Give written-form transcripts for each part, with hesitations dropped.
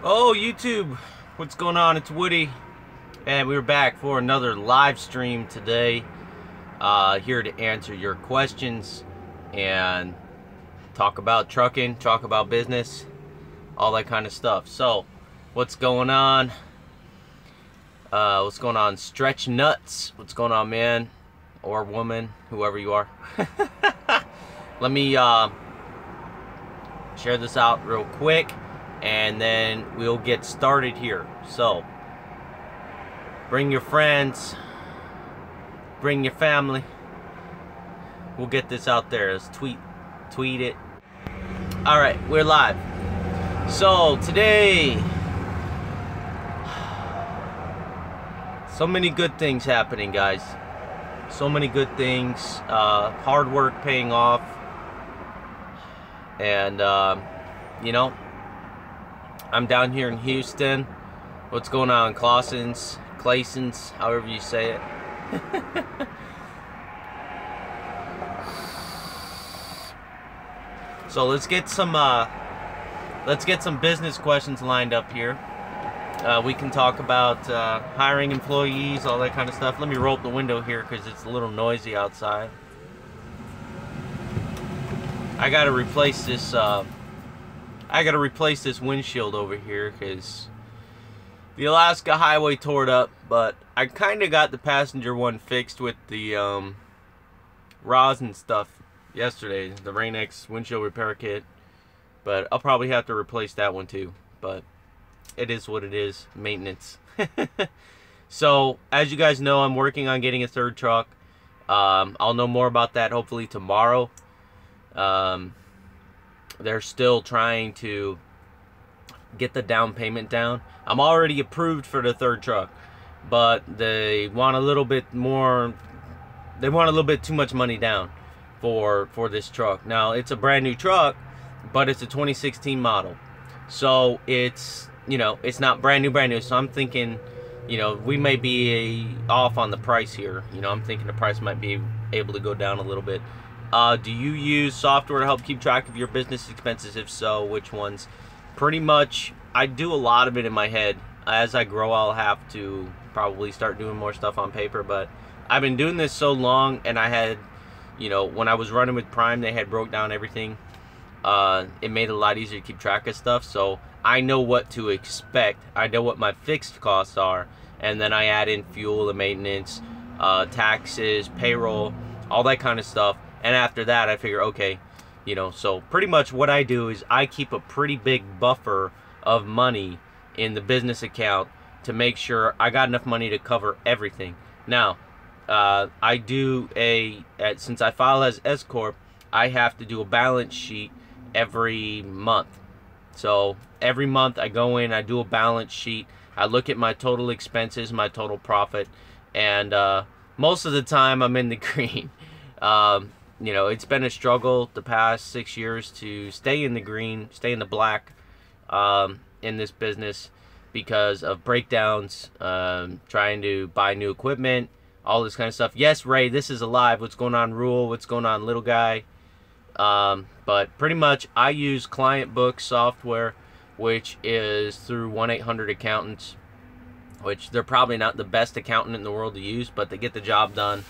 Oh, YouTube, what's going on? It's Woody, and we're back for another live stream today. Here to answer your questions and talk about trucking, talk about business, all that kind of stuff. So, what's going on? What's going on? Stretch nuts. What's going on, man or woman, whoever you are? Let me share this out real quick, and then we'll get started here. So, bring your friends, bring your family. We'll get this out there. Let's tweet it. All right, we're live. So today, so many good things happening, guys. So many good things. Hard work paying off, and you know, I'm down here in Houston. What's going on, Claysons, however you say it. So let's get some business questions lined up here. We can talk about hiring employees, all that kind of stuff. Let me roll up the window here because it's a little noisy outside. I gotta replace this. Windshield over here because the Alaska Highway tore it up. But I kind of got the passenger one fixed with the rosin stuff yesterday, the Rain-X windshield repair kit. But I'll probably have to replace that one too. But it is what it is, maintenance. So, as you guys know, I'm working on getting a third truck. I'll know more about that hopefully tomorrow. They're still trying to get the down payment down. I'm already approved for the third truck, but they want a little bit more. They want a little bit too much money down for this truck. Now, it's a brand new truck, but it's a 2016 model. So it's, you know, it's not brand new. So I'm thinking, you know, we may be off on the price here. You know, I'm thinking the price might be able to go down a little bit. Do you use software to help keep track of your business expenses? If so, which ones? Pretty much, I do a lot of it in my head. As I grow, I'll have to probably start doing more stuff on paper, but I've been doing this so long, and I had, you know, when I was running with Prime, they had broke down everything. It made it a lot easier to keep track of stuff, so I know what to expect. I know what my fixed costs are, and then I add in fuel and maintenance, taxes, payroll, all that kind of stuff. And after that, I figure, okay, you know, so pretty much what I do is I keep a pretty big buffer of money in the business account to make sure I got enough money to cover everything. Now, I do since I file as S-Corp, I have to do a balance sheet every month. So every month I go in, I do a balance sheet, I look at my total expenses, my total profit, and most of the time I'm in the green. You know, it's been a struggle the past 6 years to stay in the green, stay in the black in this business because of breakdowns, trying to buy new equipment, all this kind of stuff. Yes, Ray, this is alive. What's going on, Rule? What's going on, little guy? But pretty much I use Client Book software, which is through 1-800-Accountants, which they're probably not the best accountant in the world to use, but they get the job done.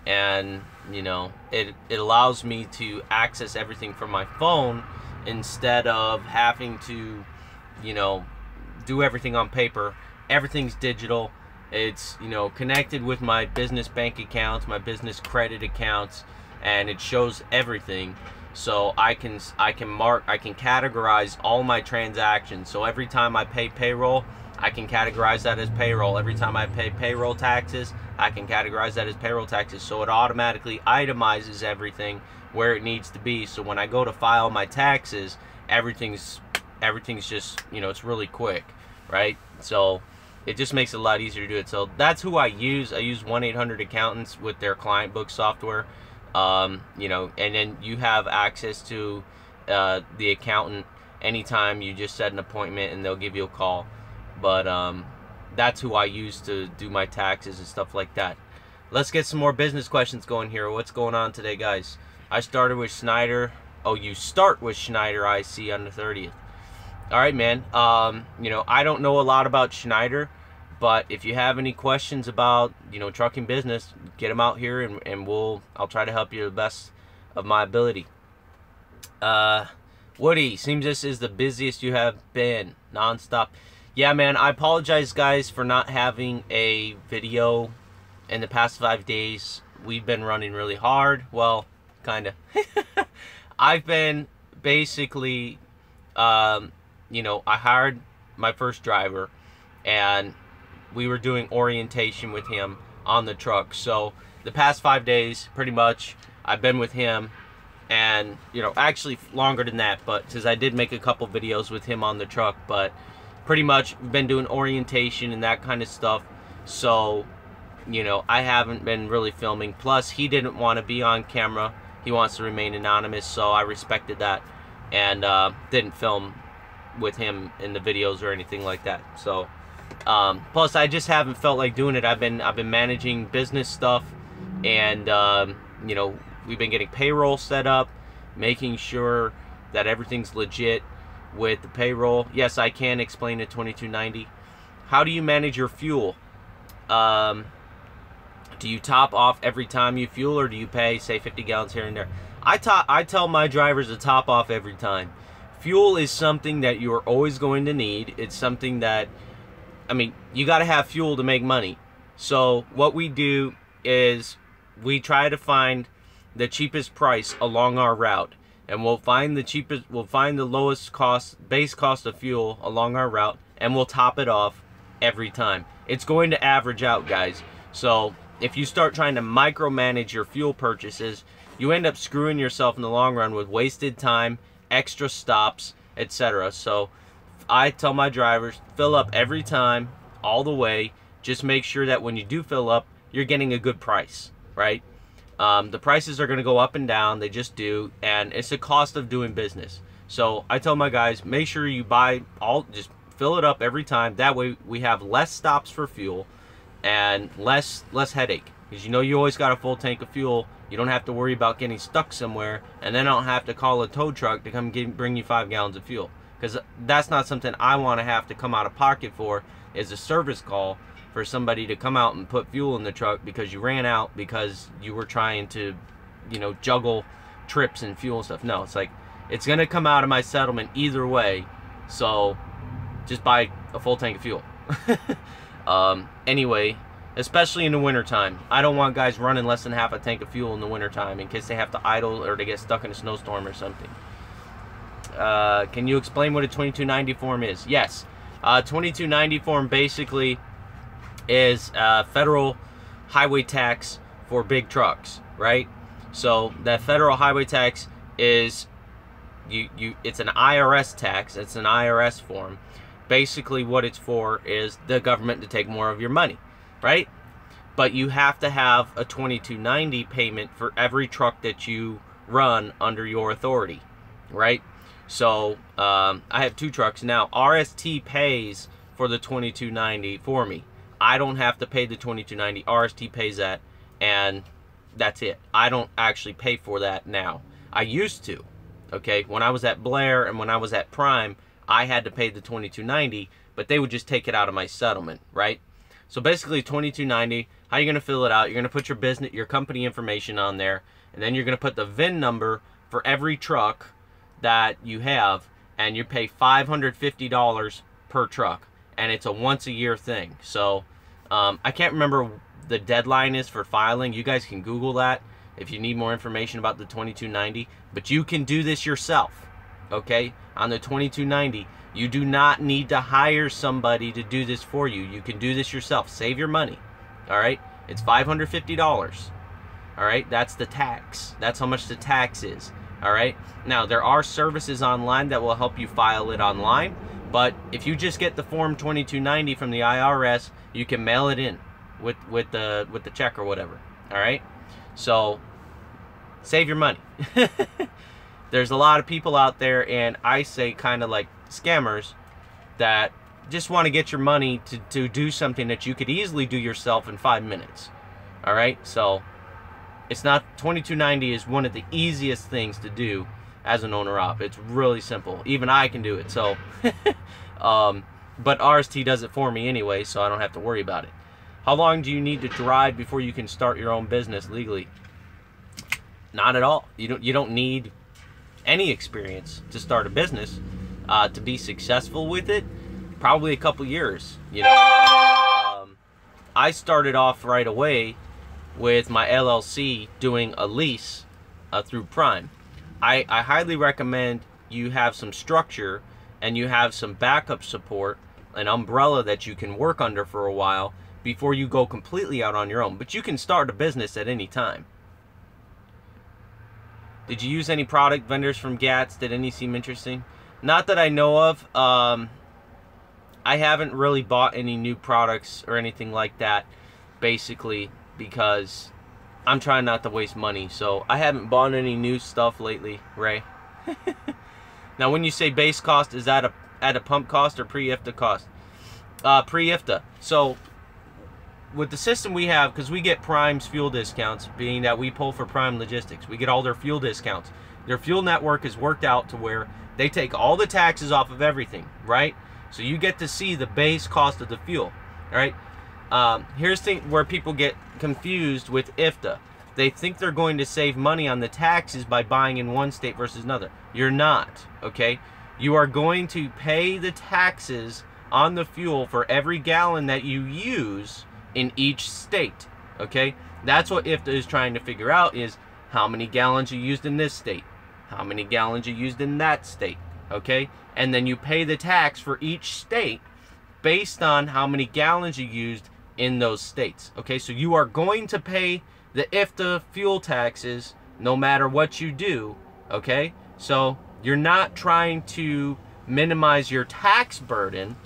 And, you know, it allows me to access everything from my phone instead of having to, you know, do everything on paper. Everything's digital. It's, you know, connected with my business bank accounts, my business credit accounts, and it shows everything. So I can categorize all my transactions. So every time I pay payroll, I can categorize that as payroll. Every time I pay payroll taxes, I can categorize that as payroll taxes. So it automatically itemizes everything where it needs to be. So when I go to file my taxes, everything's just, you know, it's really quick, right? So it just makes it a lot easier to do it. So that's who I use. I use 1-800-Accountants with their Client Book software. You know, and then you have access to the accountant anytime. You just set an appointment and they'll give you a call. But that's who I use to do my taxes and stuff like that. Let's get some more business questions going here. What's going on today, guys? I started with Schneider. Oh, you start with Schneider IC on the 30th. All right, man. You know, I don't know a lot about Schneider, but if you have any questions about, you know, trucking business, get them out here, and I'll try to help you the best of my ability. Woody, seems this is the busiest you have been, nonstop. Yeah, man, I apologize, guys, for not having a video in the past 5 days. We've been running really hard. Well, kind of. I've been basically, you know, I hired my first driver, and we were doing orientation with him on the truck. So the past 5 days, pretty much, I've been with him. And, you know, actually longer than that, but because I did make a couple videos with him on the truck, but pretty much we've been doing orientation and that kind of stuff. So, you know, I haven't been really filming. Plus, he didn't want to be on camera. He wants to remain anonymous, so I respected that and didn't film with him in the videos or anything like that. So, plus, I just haven't felt like doing it. I've been managing business stuff, and you know, we've been getting payroll set up, making sure that everything's legit with the payroll. Yes, I can explain the 2290. How do you manage your fuel? Do you top off every time you fuel, or do you pay, say, 50 gallons here and there? I tell my drivers to top off every time. Fuel is something that you are always going to need. It's something that, I mean, you got to have fuel to make money. So what we do is we try to find the cheapest price along our route, and we'll find the lowest cost, base cost of fuel along our route, and we'll top it off every time. It's going to average out, guys. So if you start trying to micromanage your fuel purchases, you end up screwing yourself in the long run with wasted time, extra stops, etc. So I tell my drivers, fill up every time, all the way. Just make sure that when you do fill up, you're getting a good price, right? The prices are going to go up and down. They just do, and it's the cost of doing business. So I tell my guys, make sure you just fill it up every time. That way we have less stops for fuel and less headache, because you know you always got a full tank of fuel. You don't have to worry about getting stuck somewhere, and then I don't have to call a tow truck to come bring you 5 gallons of fuel, because that's not something I want to have to come out of pocket for, is a service call for somebody to come out and put fuel in the truck because you ran out because you were trying to, you know, juggle trips and fuel and stuff. No, it's like, it's going to come out of my settlement either way, so just buy a full tank of fuel. Anyway, especially in the wintertime. I don't want guys running less than half a tank of fuel in the wintertime in case they have to idle or they get stuck in a snowstorm or something. Can you explain what a 2290 form is? Yes. 2290 form basically is federal highway tax for big trucks, right? So that federal highway tax is it's an IRS tax. It's an IRS form. Basically what it's for is the government to take more of your money, right? But you have to have a 2290 payment for every truck that you run under your authority, right? So I have 2 trucks now. RST pays for the 2290 for me. I don't have to pay the 2290. RST pays that, and that's it. I don't actually pay for that now. I used to, okay? When I was at Blair and when I was at Prime, I had to pay the 2290, but they would just take it out of my settlement, right? So basically 2290, how are you going to fill it out? You're going to put your business, your company information on there, and then you're going to put the VIN number for every truck that you have, and you pay $550 per truck, and it's a once-a-year thing. So I can't remember the deadline is for filing. You guys can Google that if you need more information about the 2290, but you can do this yourself, okay? On the 2290, you do not need to hire somebody to do this for you. You can do this yourself. Save your money, all right? It's $550, all right? That's the tax. That's how much the tax is, all right? Now, there are services online that will help you file it online, but if you just get the form 2290 from the IRS, you can mail it in with the check or whatever, all right? So, save your money. There's a lot of people out there, and I say kind of like scammers, that just want to get your money to do something that you could easily do yourself in 5 minutes. Alright, so it's not, 2290 is one of the easiest things to do, as an owner-op. It's really simple. Even I can do it. So, but RST does it for me anyway, so I don't have to worry about it. How long do you need to drive before you can start your own business legally? Not at all. You don't need any experience to start a business. To be successful with it, probably a couple years. You know, I started off right away with my LLC doing a lease through Prime. I highly recommend you have some structure and you have some backup support, an umbrella that you can work under for a while before you go completely out on your own. But you can start a business at any time. Did you use any product vendors from GATS? Did any seem interesting? Not that I know of. I haven't really bought any new products or anything like that, basically, because I'm trying not to waste money. So I haven't bought any new stuff lately, Ray. Now, when you say base cost, is that at a pump cost or pre-IFTA cost? Pre-IFTA. So with the system we have, because we get Prime's fuel discounts, being that we pull for Prime Logistics, we get all their fuel discounts. Their fuel network is worked out to where they take all the taxes off of everything, right? So you get to see the base cost of the fuel, all right? Here's the thing where people get confused with IFTA. They think they're going to save money on the taxes by buying in one state versus another. You're not, okay? You are going to pay the taxes on the fuel for every gallon that you use in each state, okay? That's what IFTA is trying to figure out, is how many gallons you used in this state, how many gallons you used in that state, okay? And then you pay the tax for each state based on how many gallons you used in those states, okay? So you are going to pay the IFTA fuel taxes no matter what you do, okay? So you're not trying to minimize your tax burden.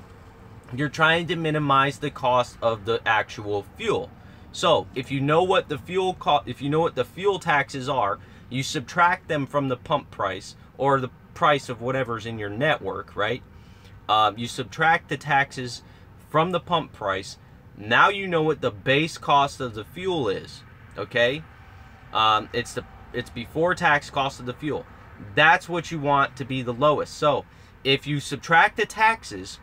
You're trying to minimize the cost of the actual fuel. So if you know what the fuel taxes are, you subtract them from the pump price or the price of whatever's in your network, right? You subtract the taxes from the pump price. Now you know what the base cost of the fuel is, okay? It's before tax cost of the fuel. That's what you want to be the lowest. So if you subtract the taxes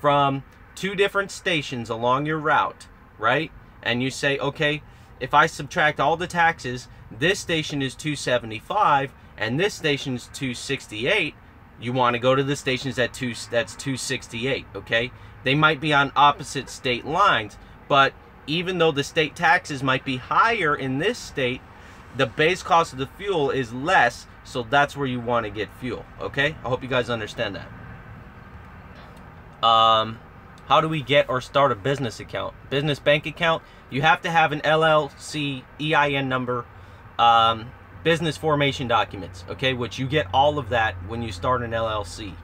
from 2 different stations along your route, right? And you say, okay, if I subtract all the taxes, this station is $2.75 and this station is $2.68. You want to go to the stations that's $2.68, okay? They might be on opposite state lines, but even though the state taxes might be higher in this state, the base cost of the fuel is less, so that's where you want to get fuel, okay? I hope you guys understand that. How do we get or start a business account? Business bank account, you have to have an LLC EIN number, business formation documents, okay, which you get all of that when you start an LLC,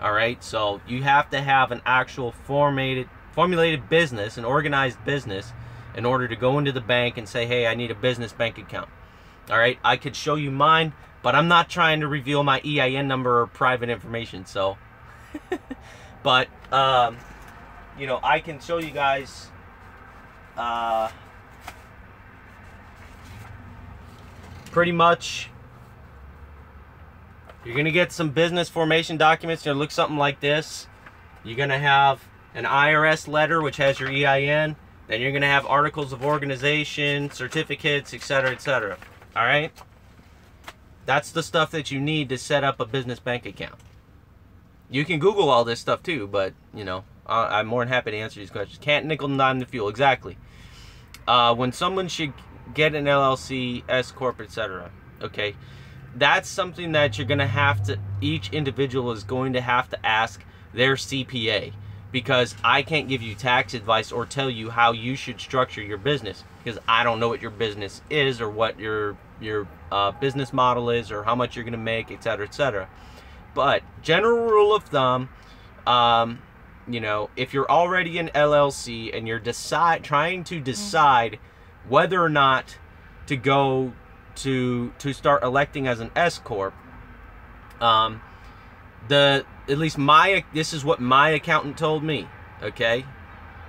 all right? So you have to have an actual formulated business, an organized business, in order to go into the bank and say, hey, I need a business bank account, all right? I could show you mine, but I'm not trying to reveal my EIN number or private information, so... But, you know, I can show you guys, pretty much, you're going to get some business formation documents. It'll look something like this. You're going to have an IRS letter, which has your EIN. Then you're going to have articles of organization, certificates, etc., etc. All right? That's the stuff that you need to set up a business bank account. You can Google all this stuff too, but, you know, I'm more than happy to answer these questions. Can't nickel and dime the fuel. Exactly. When someone should get an LLC, S Corp, etc. Okay. That's something that you're going to have to, each individual is going to have to ask their CPA, because I can't give you tax advice or tell you how you should structure your business, because I don't know what your business is or what your business model is or how much you're going to make, etc., etc. But general rule of thumb, you know, if you're already an LLC and you're trying to decide whether or not to go to start electing as an S Corp, at least this is what my accountant told me, okay?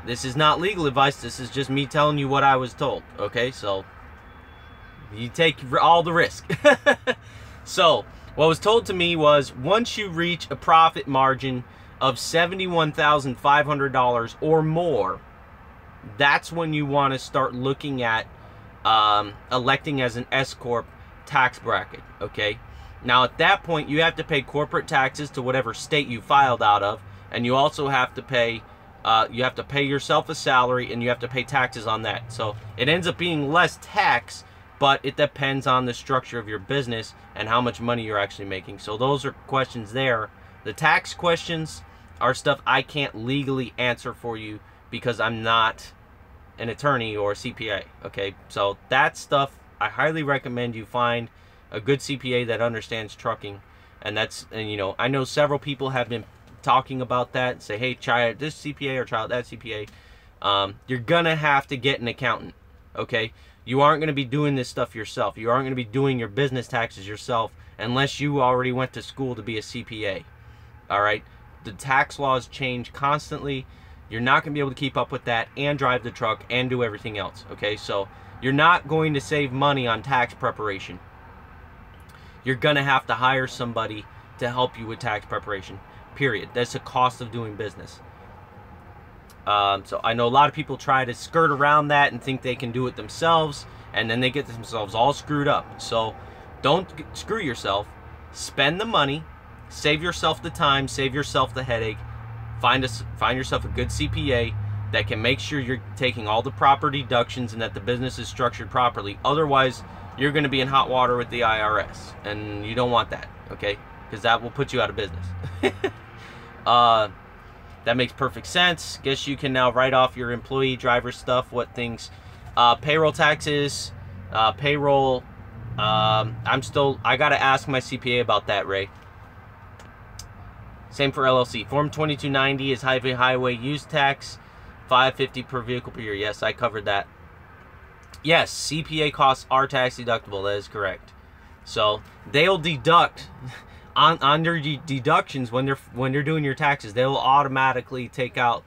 This is not legal advice, this is just me telling you what I was told, okay? So you take all the risk. So what was told to me was once you reach a profit margin of $71,500 or more, that's when you want to start looking at electing as an S-Corp tax bracket, okay? Now at that point, you have to pay corporate taxes to whatever state you filed out of, and you also have to pay yourself a salary, and you have to pay taxes on that. So it ends up being less tax, but it depends on the structure of your business and how much money you're actually making. So those are questions there. The tax questions are stuff I can't legally answer for you because I'm not an attorney or a CPA, okay? So that stuff, I highly recommend you find a good CPA that understands trucking. And you know, I know several people have been talking about that and say, hey, try out this CPA or try out that CPA. You're gonna have to get an accountant, okay? You aren't gonna be doing this stuff yourself. You aren't gonna be doing your business taxes yourself unless you already went to school to be a CPA, all right? The tax laws change constantly. You're not going to be able to keep up with that and drive the truck and do everything else, okay? So you're not going to save money on tax preparation. You're going to have to hire somebody to help you with tax preparation, period. That's the cost of doing business. So I know a lot of people try to skirt around that and think they can do it themselves, and then they get themselves all screwed up. So don't screw yourself. Spend the money. Save yourself the time. Save yourself the headache. Find yourself a good CPA that can make sure you're taking all the proper deductions and that the business is structured properly. Otherwise, you're going to be in hot water with the IRS, and you don't want that, okay? Because that will put you out of business. That makes perfect sense. Guess you can now write off your employee driver stuff, what things, payroll taxes, payroll. I got to ask my CPA about that, Ray. Same for LLC. Form 2290 is highway use tax, $550 per vehicle per year. Yes, I covered that. Yes, CPA costs are tax deductible. That is correct. So they'll deduct on your deductions when they're doing your taxes. They'll automatically take out,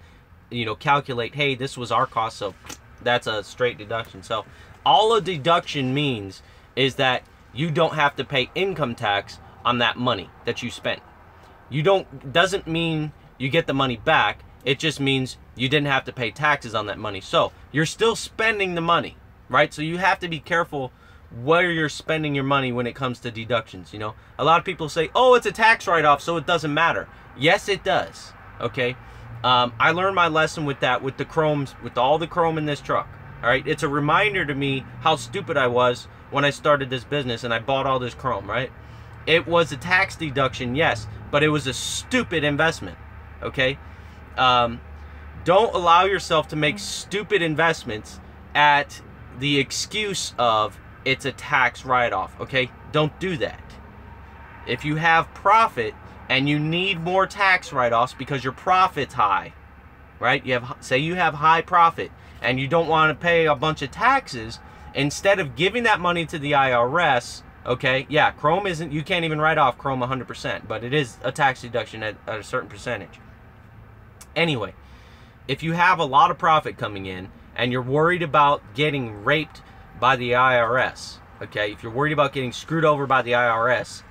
you know, calculate. Hey, this was our cost, so that's a straight deduction. So all a deduction means is that you don't have to pay income tax on that money that you spent. Doesn't mean you get the money back. It just means you didn't have to pay taxes on that money. So you're still spending the money, right? So you have to be careful where you're spending your money when it comes to deductions. You know, a lot of people say, oh, it's a tax write-off, so it doesn't matter. Yes, it does. Okay. I learned my lesson with that, with the chromes, with all the chrome in this truck. All right. It's a reminder to me how stupid I was when I started this business and I bought all this chrome, right? It was a tax deduction, yes, but it was a stupid investment, okay? Don't allow yourself to make stupid investments at the excuse of it's a tax write-off, okay? Don't do that. If you have profit and you need more tax write-offs because your profit's high, right? Say you have high profit and you don't want to pay a bunch of taxes, instead of giving that money to the IRS, okay, yeah, chrome isn't, you can't even write off chrome 100%, but it is a tax deduction at a certain percentage. Anyway, if you have a lot of profit coming in and you're worried about getting raped by the IRS, okay, if you're worried about getting screwed over by the IRS,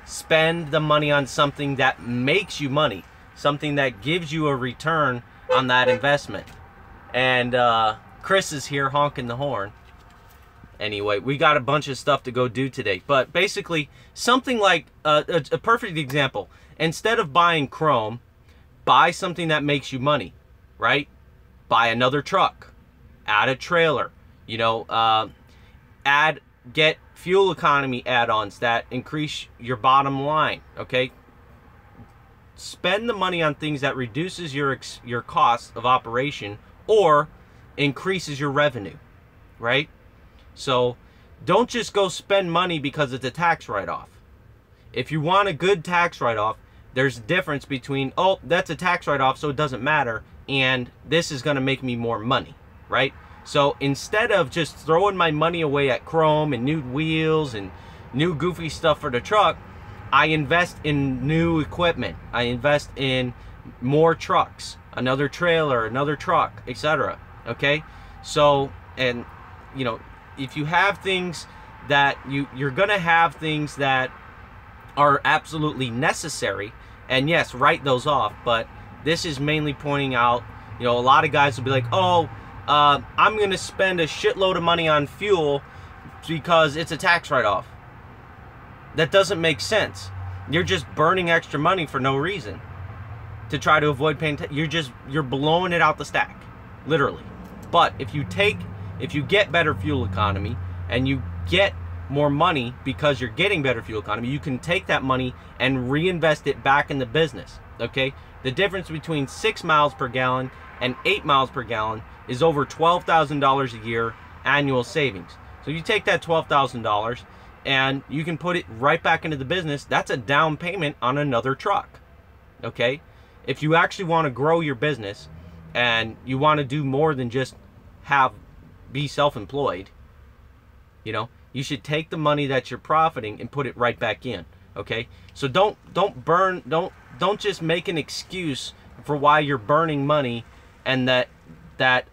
spend the money on something that makes you money, something that gives you a return on that investment. And Chris is here honking the horn. Anyway, we got a bunch of stuff to go do today. But basically, something like a perfect example. Instead of buying chrome, buy something that makes you money, right? Buy another truck. Add a trailer. You know, get fuel economy add-ons that increase your bottom line, okay? Spend the money on things that reduces your cost of operation or increases your revenue, right? So don't just go spend money because it's a tax write-off. If you want a good tax write-off, there's a difference between, oh, that's a tax write-off, so it doesn't matter, and this is going to make me more money, right? So instead of just throwing my money away at chrome and new wheels and new goofy stuff for the truck, I invest in new equipment. I invest in more trucks, another trailer, another truck, etc. Okay? So, and, you know, if you have things that you're gonna have things that are absolutely necessary, and yes, write those off. But this is mainly pointing out, you know, a lot of guys will be like, oh, I'm gonna spend a shitload of money on fuel because it's a tax write-off. That doesn't make sense. You're just burning extra money for no reason to try to avoid paying you're blowing it out the stack, literally. But if you get better fuel economy and you get more money because you're getting better fuel economy, you can take that money and reinvest it back in the business. Okay, the difference between 6 miles per gallon and 8 miles per gallon is over $12,000 a year annual savings. So you take that $12,000 and you can put it right back into the business. That's a down payment on another truck. Okay, if you actually want to grow your business and you want to do more than just be self-employed, you know, you should take the money that you're profiting and put it right back in. Okay, so don't just make an excuse for why you're burning money, and that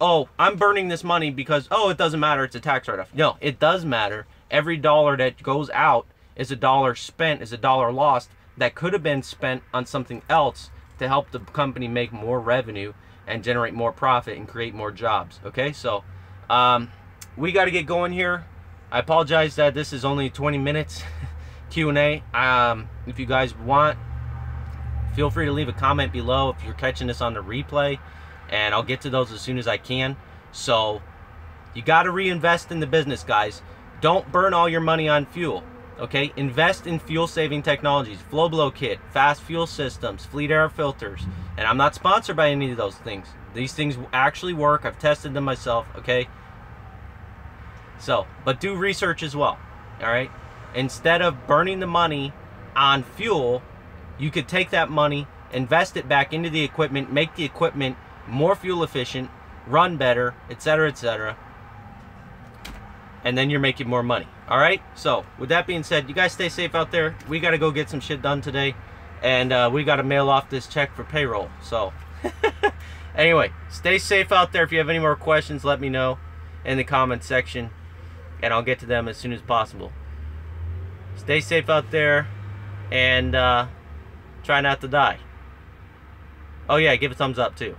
oh, I'm burning this money because, oh, it doesn't matter, it's a tax write-off. No, it does matter. Every dollar that goes out is a dollar spent, is a dollar lost that could have been spent on something else to help the company make more revenue and generate more profit and create more jobs. Okay, so we got to get going here. I apologize that this is only 20 minutes Q&A. If you guys want, feel free to leave a comment below if you're catching this on the replay, and I'll get to those as soon as I can. So you got to reinvest in the business, guys. Don't burn all your money on fuel. Okay, invest in fuel saving technologies, flow blow kit, fast fuel systems, fleet air filters. And I'm not sponsored by any of those things. These things actually work. I've tested them myself. Okay, so, but do research as well. All right, instead of burning the money on fuel, you could take that money, invest it back into the equipment, make the equipment more fuel efficient, run better, etc., etc., and then you're making more money. All right, so with that being said, you guys stay safe out there. We got to go get some shit done today, and we got to mail off this check for payroll. So anyway, stay safe out there. If you have any more questions, let me know in the comment section, and I'll get to them as soon as possible. Stay safe out there, and try not to die. Oh yeah, give a thumbs up too.